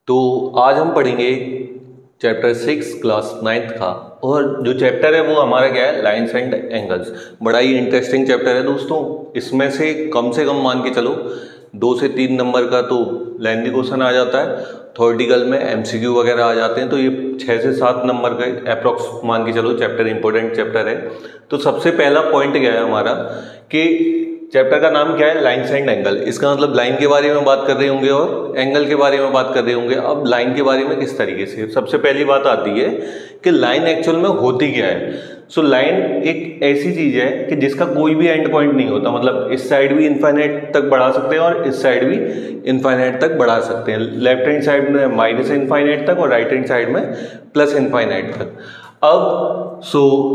तो आज हम पढ़ेंगे चैप्टर 6 क्लास 9th का। और जो चैप्टर है वो हमारा क्या है, लाइन्स एंड एंगल्स। बड़ा ही इंटरेस्टिंग चैप्टर है दोस्तों। इसमें से कम मान के चलो 2 से 3 नंबर का तो लेंथी क्वेश्चन आ जाता है, थ्योरेटिकल में एमसीक्यू वगैरह आ जाते हैं। तो ये 6 से 7 नंबर का अप्रॉक्स मान के चलो चैप्टर इंपॉर्टेंट चैप्टर है। तो सबसे पहला पॉइंट क्या है हमारा कि चैप्टर का नाम क्या है, लाइन्स एंड एंगल। इसका मतलब लाइन के बारे में बात कर रहे होंगे और एंगल के बारे में बात कर रहे होंगे। अब लाइन के बारे में किस तरीके से, सबसे पहली बात आती है कि लाइन एक्चुअल में होती क्या है। सो लाइन एक ऐसी चीज है कि जिसका कोई भी एंड पॉइंट नहीं होता। मतलब इस साइड भी इनफाइनाइट तक बढ़ा सकते हैं और इस साइड भी इनफाइनाइट तक बढ़ा सकते हैं। लेफ्ट हैंड साइड में माइनस इनफाइनाइट तक और राइट हैंड साइड में प्लस इनफाइनाइट तक। अब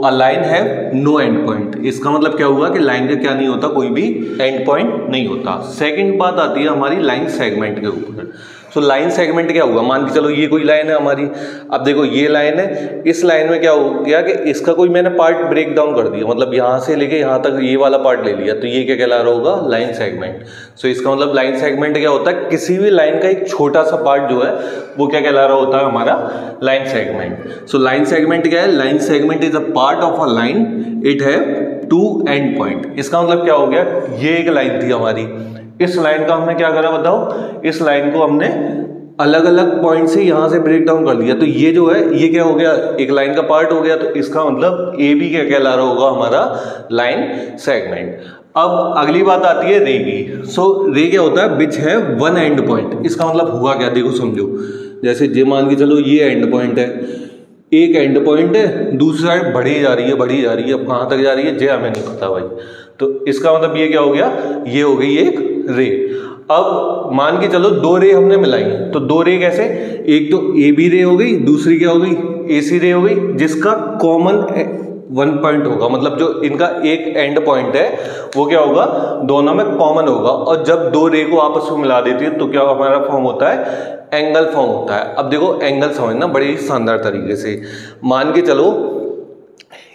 अ लाइन है नो एंड पॉइंट। इसका मतलब क्या हुआ कि लाइन का क्या नहीं होता, कोई भी एंड पॉइंट नहीं होता। सेकंड बात आती है हमारी लाइन सेगमेंट के ऊपर। लाइन सेगमेंट क्या हुआ, मान के चलो ये कोई लाइन है हमारी। अब देखो ये लाइन है, इस लाइन में क्या हो गया कि इसका कोई मैंने पार्ट ब्रेक डाउन कर दिया, मतलब यहाँ से लेके यहाँ तक ये वाला पार्ट ले लिया, तो ये क्या कहला रहा होगा, लाइन सेगमेंट। इसका मतलब लाइन सेगमेंट क्या होता है, किसी भी लाइन का एक छोटा सा पार्ट जो है वो क्या कहला रहा होता है, हमारा लाइन सेगमेंट। लाइन सेगमेंट क्या है, line segment is a part of a line, it have 2 and point. इसका मतलब क्या हो गया, ये एक लाइन थी हमारी, इस लाइन का हमने क्या करा बताओ, इस लाइन को हमने अलग अलग पॉइंट से यहां से ब्रेक डाउन कर लिया। तो ये जो है ये क्या हो गया, एक लाइन का पार्ट हो गया। तो इसका मतलब ए भी क्या कहला रहा होगा, हमारा लाइन सेगमेंट। अब अगली बात आती है रे की। रे क्या होता है, विच है वन एंड पॉइंट। इसका मतलब हुआ क्या, देखो समझो। जैसे जे मान के चलो ये एंड पॉइंट है, एक एंड पॉइंट है, दूसरी साइड बढ़ी जा रही है बढ़ी जा रही है। अब कहां तक जा रही है जे हमें नहीं पता भाई। तो इसका मतलब ये क्या हो गया, ये हो गई एक रे। अब मान के चलो 2 रे हमने मिलाई, तो 2 रे कैसे, एक तो ए बी रे हो गई, दूसरी क्या हो गई, ए सी रे हो गई, जिसका कॉमन 1 पॉइंट होगा। मतलब जो इनका एक एंड पॉइंट है वो क्या होगा, दोनों में कॉमन होगा। और जब 2 रे को आपस में मिला देती है तो क्या हमारा फॉर्म होता है, एंगल फॉर्म होता है। अब देखो एंगल समझना बड़े ही शानदार तरीके से। मान के चलो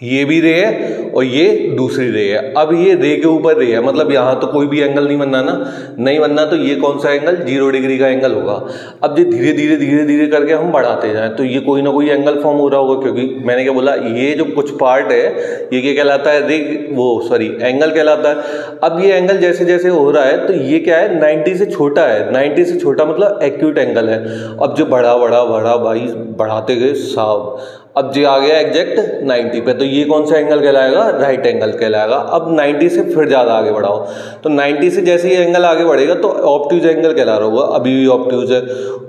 ये भी रे है और ये दूसरी रे है। अब ये रे के ऊपर रे है, मतलब यहाँ तो कोई भी एंगल नहीं बनना ना, नहीं बनना। तो ये कौन सा एंगल, 0 डिग्री का एंगल होगा। अब ये धीरे धीरे करके हम बढ़ाते जाएं तो ये कोई ना कोई एंगल फॉर्म हो रहा होगा, क्योंकि मैंने क्या बोला, ये जो कुछ पार्ट है ये क्या कहलाता है, एंगल कहलाता है। अब ये एंगल जैसे जैसे हो रहा है तो ये क्या है, 90 से छोटा है। 90 से छोटा मतलब एक्यूट एंगल है। अब जो बढ़ा भाई बढ़ाते गए साहब, अब जो आ गया एग्जैक्ट 90 पे, तो ये कौन सा एंगल कहलाएगा, राइट एंगल कहलाएगा। अब 90 से फिर ज़्यादा आगे बढ़ाओ, तो 90 से जैसे ये एंगल आगे बढ़ेगा तो ऑब्ट्यूज एंगल कहला रहा होगा। अभी भी ऑब्ट्यूज है,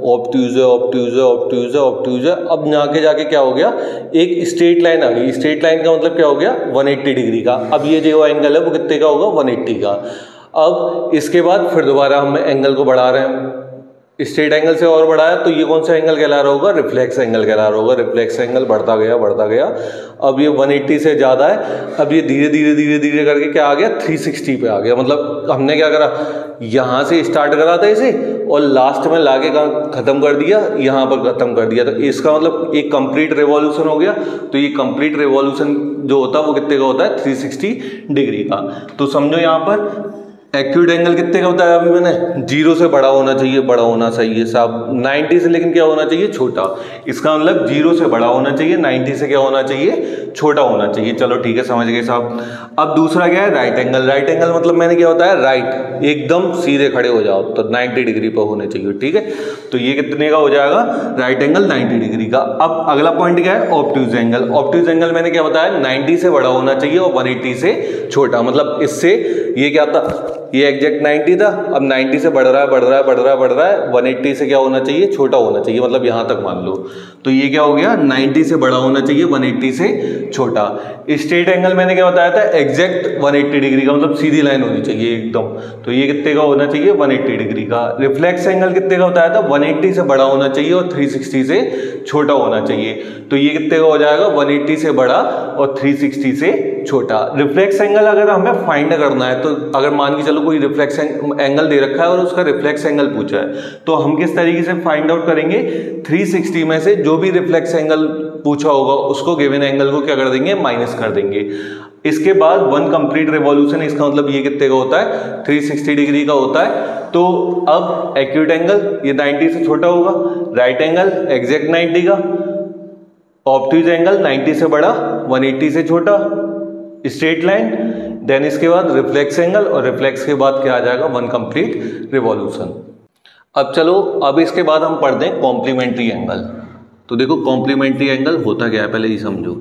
ऑब्ट्यूज है, ऑब्ट्यूज है, ऑब्ट्यूज है, ऑब्ट्यूज है। अब जाके क्या हो गया, एक स्ट्रेट लाइन आ गई। स्ट्रेट लाइन का मतलब क्या हो गया, 180 डिग्री का। अब ये जो एंगल है वो कितने का होगा, 180 का। अब इसके बाद फिर दोबारा हम एंगल को बढ़ा रहे हैं, स्ट्रेट एंगल से और बढ़ाया, तो ये कौन सा एंगल कहला रहा होगा, रिफ्लेक्स एंगल कहला रहा होगा। रिफ्लेक्स एंगल बढ़ता गया। अब ये 180 से ज़्यादा है। अब ये धीरे धीरे करके क्या आ गया, 360 पे आ गया। मतलब हमने क्या करा, यहाँ से स्टार्ट करा था इसे और लास्ट में लाके खत्म कर दिया, यहाँ पर खत्म कर दिया। तो इसका मतलब एक कंप्लीट रिवॉल्यूशन हो गया। तो ये कंप्लीट रिवॉल्यूशन जो होता है वो कितने का होता है, 360 डिग्री का। तो समझो यहाँ पर एक्यूट एंगल कितने का बताया अभी मैंने, 0 से बड़ा होना चाहिए साहब, 90 से लेकिन क्या होना चाहिए, छोटा। इसका मतलब 0 से बड़ा होना चाहिए, 90 से क्या होना चाहिए, छोटा होना चाहिए। चलो ठीक है, समझ गए साहब। अब दूसरा क्या है, राइट एंगल। राइट एंगल मतलब मैंने क्या होता है, राइट एकदम सीधे खड़े हो जाओ तो 90 डिग्री पर होने चाहिए। ठीक है, तो ये कितने का हो जाएगा, राइट एंगल 90 डिग्री का। अब अगला पॉइंट क्या है, ऑब्ट्यूज एंगल। ऑब्ट्यूज एंगल मैंने क्या बताया, 90 से बड़ा होना चाहिए और 180 से छोटा। मतलब इससे ये क्या था, ये एग्जैक्ट 90 था, अब 90 से बढ़ रहा है, 180 से क्या होना चाहिए, छोटा होना चाहिए। मतलब यहां तक मान लो, तो ये क्या हो गया, 90 से बड़ा होना चाहिए, 180 से छोटा। स्ट्रेट एंगल मैंने क्या बताया था, एग्जैक्ट 180 डिग्री का, मतलब सीधी लाइन होनी चाहिए एकदम। तो ये कितने का होना चाहिए, 180 डिग्री का। रिफ्लेक्स एंगल कितने का बताया था, 180 से बड़ा होना चाहिए और 360 से छोटा होना चाहिए। तो ये कितने का हो जाएगा, 180 से बड़ा और 360 से छोटा। रिफ्लेक्स एंगल अगर हमें फाइंड करना है, तो अगर मान के चलो कोई रिफ्लेक्स एंगल दे रखा है और उसका रिफ्लेक्स एंगल पूछा है, तो हम किस तरीके से फाइंड आउट करेंगे, 360 में से जो भी रिफ्लेक्स एंगल पूछा होगा उसको गिवन एंगल को क्या कर देंगे, माइनस कर देंगे। इसके बाद 1 कंप्लीट रिवॉल्यूशन, इसका मतलब ये कितने का होता है 360 डिग्री का होता है। तो अब एक्यूट एंगल ये 90 से छोटा होगा, राइट एंगल एग्जैक्ट 90 का, ऑब्ट्यूज एंगल 90 से बड़ा 180 से छोटा, स्ट्रेट लाइन, देन इसके बाद रिफ्लेक्स एंगल, और रिफ्लेक्स के बाद क्या आ जाएगा 1 कंप्लीट रिवॉल्यूशन। अब चलो अब इसके बाद हम पढ़ते हैं कॉम्प्लीमेंट्री एंगल। तो देखो कॉम्प्लीमेंट्री एंगल होता क्या है पहले ये समझो।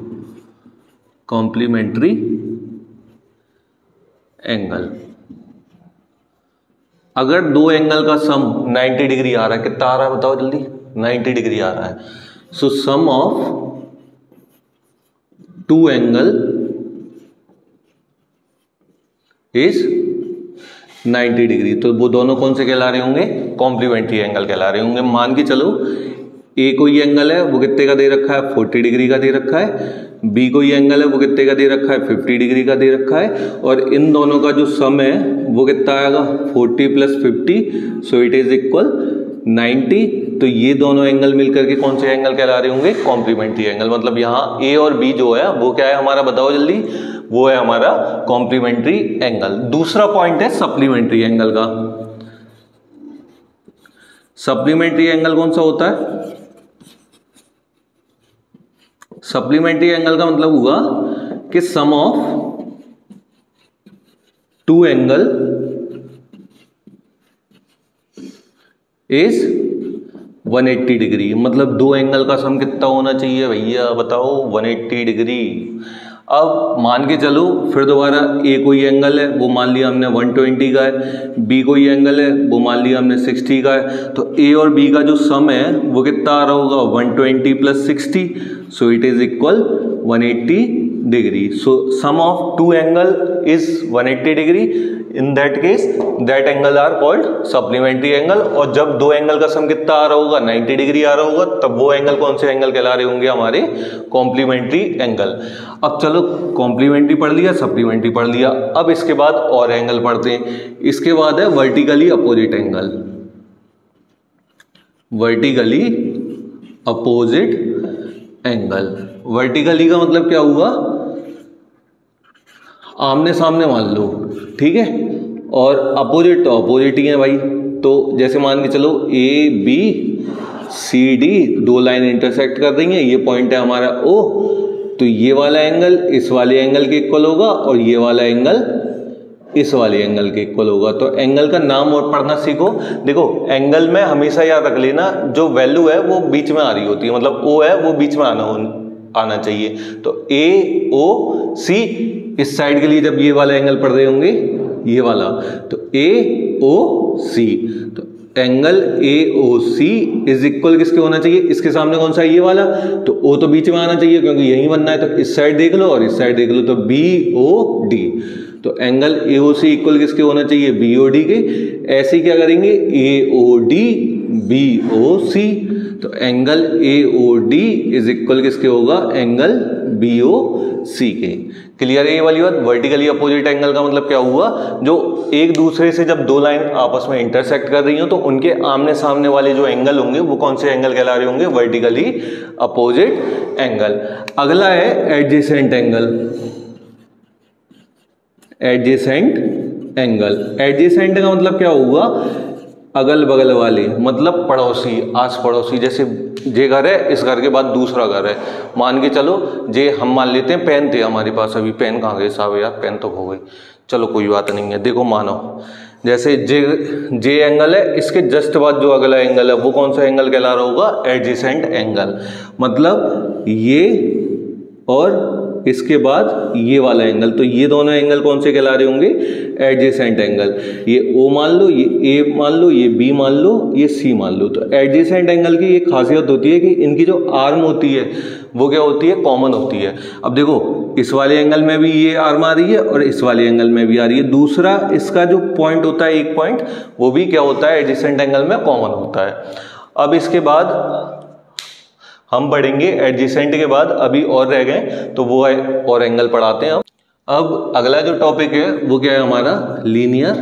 कॉम्प्लीमेंट्री एंगल, अगर दो एंगल का सम 90 डिग्री आ रहा है, कितना आ रहा है बताओ जल्दी, 90 डिग्री आ रहा है, सो sum of 2 angle is 90 degree. तो वो दोनों कौन से कहला रहे होंगे, कॉम्प्लीमेंट्री एंगल कहला रहे होंगे। मान के चलो ए कोई एंगल है वो कितने का दे रखा है 40 डिग्री का दे रखा है, बी कोई एंगल है वो कितने का दे रखा है 50 डिग्री का दे रखा है, और इन दोनों का जो सम है वो कितना आएगा 40 + 50, सो इट इज इक्वल 90। तो ये दोनों एंगल मिलकर के कौन से एंगल कहला रहे होंगे, कॉम्प्लीमेंट्री एंगल। मतलब यहाँ ए और बी जो है वो क्या है हमारा, बताओ जल्दी, वो है हमारा कॉम्प्लीमेंट्री एंगल। दूसरा पॉइंट है सप्लीमेंट्री एंगल का। सप्लीमेंट्री एंगल कौन सा होता है, सप्लीमेंट्री एंगल का मतलब हुआ कि सम ऑफ 2 एंगल इज 180 डिग्री। मतलब 2 एंगल का सम कितना होना चाहिए भैया बताओ, 180 डिग्री। अब मान के चलो फिर दोबारा ए कोई एंगल है वो मान लिया हमने 120 का है, बी कोई एंगल है वो मान लिया हमने 60 का है। तो ए और बी का जो सम है वो कितना आ रहा होगा 120 + 60, so it is equal 180 degree. So sum of 2 angle is 180 degree, in that case that angle are called supplementary angle. और जब 2 एंगल का सम कितना आ रहा होगा 90 डिग्री आ रहा होगा, तब वो एंगल कौन से एंगल कहला रहे होंगे, हमारे कॉम्प्लीमेंट्री एंगल। अब चलो कॉम्प्लीमेंट्री पढ़ लिया, सप्लीमेंट्री पढ़ लिया, अब इसके बाद और एंगल पढ़ते हैं। इसके बाद है vertically opposite angle. Vertically opposite angle, vertically का मतलब क्या हुआ, आमने सामने मान लो, ठीक है, और अपोजिट तो अपोजिट ही है भाई। तो जैसे मान के चलो A B C D 2 line intersect कर रही हैं, ये पॉइंट है हमारा ओ, तो ये वाला एंगल इस वाले एंगल के इक्वल होगा और ये वाला एंगल इस वाले एंगल के इक्वल होगा। तो एंगल का नाम और पढ़ना सीखो। देखो एंगल में हमेशा याद रख लेना जो वैल्यू है वो बीच में आ रही होती है, मतलब ओ है वो बीच में आना चाहिए। तो ए ओ सी, इस साइड के लिए जब ये वाला एंगल पढ़ रहे होंगे ये वाला, तो ए ओ सी, तो angle A O C is equal किसके होना चाहिए, इसके सामने कौन सा है ये वाला, तो ओ तो बीच में आना चाहिए क्योंकि यही बनना है। तो इस साइड देख लो और इस साइड देख लो, तो बी ओ डी, तो angle A O C equal किसके होना चाहिए बी ओ डी के। ऐसे क्या करेंगे ए O D B O C, तो angle A O D is equal किसके होगा, एंगल बी ओ सी के। क्लियर है ये वाली बात। वर्टिकली अपोजिट एंगल का मतलब क्या हुआ, जो एक दूसरे से जब 2 लाइन आपस में इंटरसेक्ट कर रही हो तो उनके आमने सामने वाले जो एंगल होंगे वो कौन से एंगल कहला रहे होंगे, वर्टिकली अपोजिट एंगल। अगला है adjacent angle. Adjacent angle, adjacent का मतलब क्या हुआ, अगल बगल वाले, मतलब पड़ोसी, आस पड़ोसी। जैसे जे घर है, इस घर के बाद दूसरा घर है, मान के चलो जे हम मान लेते हैं पेन थे हमारे पास, अभी पेन कहाँ गए साहब यार, पेन तो खो गई, चलो कोई बात नहीं है। देखो मानो जैसे जे एंगल है, इसके जस्ट बाद जो अगला एंगल है वो कौन सा एंगल कहला रहा होगा, एडजेसेंट एंगल। मतलब ये और इसके बाद ये वाला एंगल, तो ये दोनों एंगल कौन से कहला रहे होंगे, एडजेसेंट एंगल। ये ओ मान लो, ये ए मान लो, ये बी मान लो, ये सी मान लो। तो एडजेसेंट एंगल की एक खासियत होती है कि इनकी जो आर्म होती है वो क्या होती है, कॉमन होती है। अब देखो इस वाले एंगल में भी ये आर्म आ रही है और इस वाले एंगल में भी आ रही है। दूसरा इसका जो पॉइंट होता है, एक पॉइंट, वो भी क्या होता है, एडजेसेंट एंगल में कॉमन होता है। अब इसके बाद हम पढ़ेंगे एडजेसेंट के बाद, अभी और रह गए तो वो है और एंगल पढ़ाते हैं। अब अगला जो टॉपिक है वो क्या है हमारा, लीनियर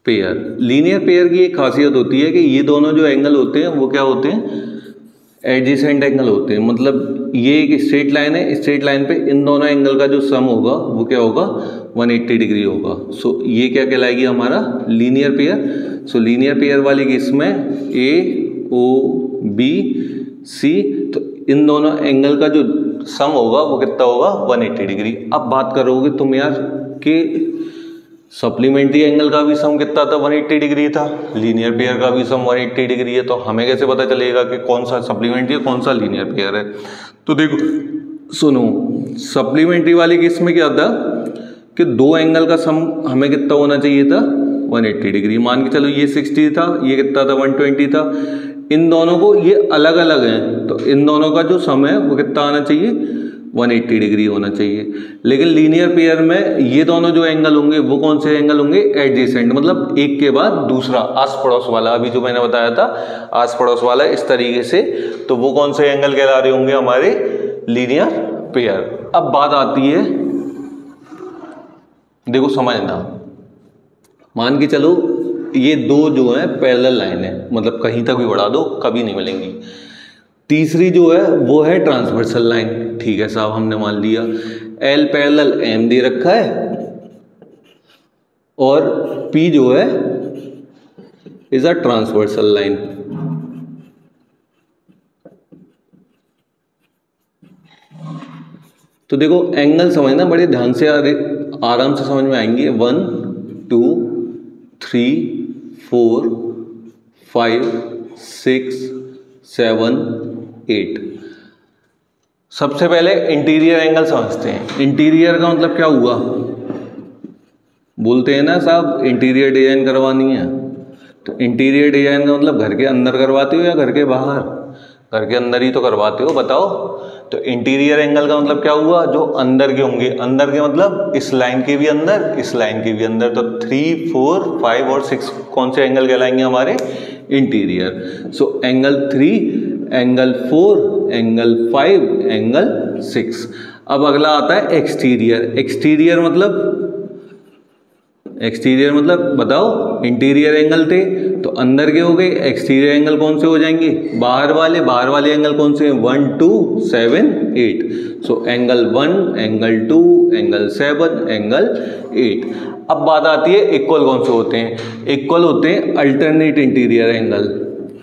पेयर। लीनियर पेयर की एक खासियत होती है कि ये दोनों जो एंगल होते हैं वो क्या होते हैं, एडजेसेंट एंगल होते हैं, मतलब ये एक स्ट्रेट लाइन है, स्ट्रेट लाइन पे इन दोनों एंगल का जो सम होगा वो क्या होगा 180 डिग्री होगा। सो ये क्या कहलाएगी हमारा लीनियर पेयर। सो लीनियर पेयर वाली केस में ए ओ बी सी, तो इन दोनों एंगल का जो सम होगा वो कितना होगा 180 डिग्री। अब बात करोगे तुम यार कि सप्लीमेंट्री एंगल का भी सम कितना था 180 डिग्री था, लीनियर पेयर का भी सम 180 डिग्री है, तो हमें कैसे पता चलेगा कि कौन सा सप्लीमेंट्री है कौन सा लीनियर पेयर है। तो देखो सुनो, सप्लीमेंट्री वाली केस में क्या था कि दो एंगल का सम हमें कितना होना चाहिए था 180 डिग्री। मान के चलो ये 60 था, ये कितना था 120 था, इन दोनों को ये अलग अलग हैं तो इन दोनों का जो सम है वो कितना आना चाहिए 180 डिग्री होना चाहिए। लेकिन लीनियर पेयर में ये दोनों जो एंगल होंगे वो कौन से एंगल होंगे एडजेसेंट, मतलब एक के बाद दूसरा आस पड़ोस वाला, अभी जो मैंने बताया था आस पड़ोस वाला इस तरीके से, तो वो कौन से एंगल कहला रहे होंगे हमारे लीनियर पेयर। अब बात आती है, देखो समझना, मान के चलो ये दो जो है पैरेलल लाइन है, मतलब कहीं तक भी बढ़ा दो कभी नहीं मिलेंगी। तीसरी जो है वो है ट्रांसवर्सल लाइन, ठीक है साहब, हमने मान लिया एल पैरेलल एम दे रखा है और पी जो है इज अ ट्रांसवर्सल लाइन। तो देखो एंगल समझना बड़े ध्यान से, आराम से समझ में आएंगे। 1 2 3 4 5 6 7 8। सबसे पहले इंटीरियर एंगल समझते हैं। इंटीरियर का मतलब क्या हुआ, बोलते हैं ना साहब इंटीरियर डिजाइन करवानी है, तो इंटीरियर डिजाइन का मतलब घर के अंदर करवाते हो या घर के बाहर? घर के अंदर ही तो करवाते हो, बताओ। तो इंटीरियर एंगल का मतलब क्या हुआ, जो अंदर के होंगे। अंदर के मतलब इस लाइन के भी अंदर, इस लाइन के भी अंदर। तो 3 4 5 और 6 कौन से एंगल कहलाएंगे हमारे interior. So angle 3, angle 4, angle 5, angle 6। अब अगला आता है एक्सटीरियर। एक्सटीरियर मतलब बताओ, इंटीरियर एंगल थे तो अंदर के हो गए, एक्सटीरियर एंगल कौन से हो जाएंगे बाहर वाले एंगल कौन से हैं 1 2 7 8। So angle 1, angle 2, angle 7, angle 8। अब बात आती है इक्वल कौन से होते हैं। इक्वल होते हैं alternate interior angle,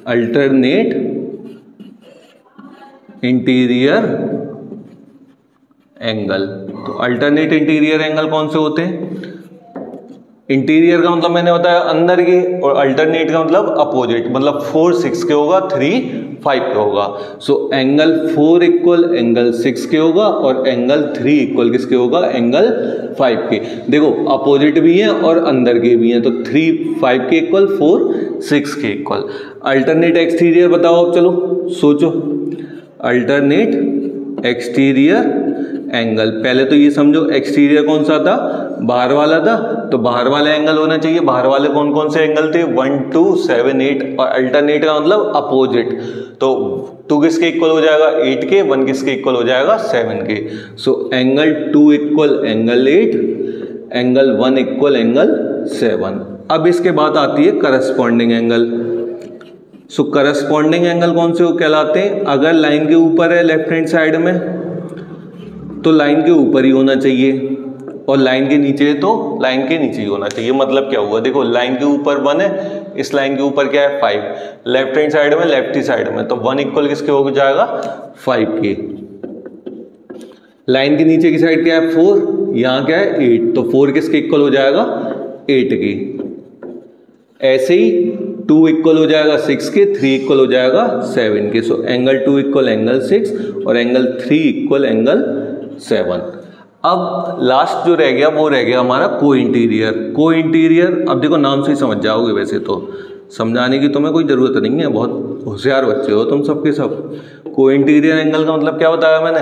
alternate interior angle. तो अल्टरनेट इंटीरियर एंगल कौन से होते हैं, इंटीरियर का मतलब मैंने बताया अंदर के, और अल्टरनेट का मतलब अपोजिट, मतलब 4 6 के होगा, 3 5 के होगा। सो एंगल 4 इक्वल एंगल 6 के होगा और एंगल 3 इक्वल किसके होगा, एंगल 5 के। देखो अपोजिट भी हैं और अंदर के भी हैं, तो 3 5 के इक्वल, 4 6 के इक्वल। अल्टरनेट एक्सटीरियर बताओ, अब चलो सोचो। अल्टरनेट एक्सटीरियर एंगल, पहले तो ये समझो एक्सटीरियर कौन सा था, बाहर वाला था, तो बाहर वाले एंगल होना चाहिए। बाहर वाले कौन कौन से एंगल थे 1 2 7 8, और अल्टरनेट का मतलब अपोजिट। तो 2 किसके इक्वल हो जाएगा 8 के, 1 किसके इक्वल हो जाएगा 7 के। So angle 2 equal angle 8, angle 1 equal angle 7। अब इसके बाद आती है करस्पॉन्डिंग एंगल। सो करस्पॉन्डिंग एंगल कौन से कहलाते हैं, अगर लाइन के ऊपर है लेफ्ट हैंड साइड में तो लाइन के ऊपर ही होना चाहिए, और लाइन के नीचे है तो लाइन के नीचे ही होना चाहिए। मतलब क्या हुआ, देखो लाइन के ऊपर 1 है, इस लाइन के ऊपर क्या है 5, लेफ्ट हैंड साइड में, लेफ्ट ही साइड में, तो 1 इक्वल किसके हो जाएगा 5 के। लाइन के नीचे की साइड क्या है 4, यहाँ क्या है 8, तो 4 किसके इक्वल हो जाएगा 8 के। ऐसे ही 2 इक्वल हो जाएगा 6 के, 3 इक्वल हो जाएगा 7 के। सो एंगल 2 इक्वल एंगल 6 और एंगल 3 इक्वल एंगल 7। अब लास्ट जो रह गया वो रह गया हमारा को इंटीरियर। को इंटीरियर अब देखो नाम से ही समझ जाओगे, वैसे तो समझाने की तुम्हें कोई ज़रूरत नहीं है, बहुत होशियार बच्चे हो तुम सबके सब। को इंटीरियर एंगल का मतलब क्या बताया मैंने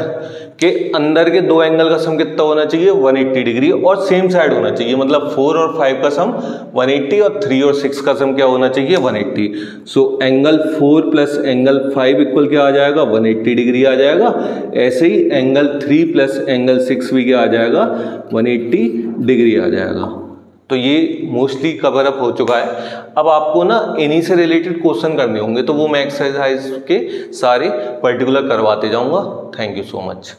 कि अंदर के दो एंगल का सम कितना होना चाहिए 180 डिग्री और सेम साइड होना चाहिए। मतलब 4 और 5 का सम 180 और 3 और 6 का सम क्या होना चाहिए 180। So angle 4 plus angle 5 equal क्या आ जाएगा 180 डिग्री आ जाएगा। ऐसे ही एंगल 3 प्लस एंगल 6 भी क्या आ जाएगा 180 डिग्री आ जाएगा। तो ये मोस्टली कवर अप हो चुका है। अब आपको ना इन्हीं से रिलेटेड क्वेश्चन करने होंगे, तो वो मैं एक्सरसाइज के सारे पर्टिकुलर करवाते जाऊंगा। Thank you so much.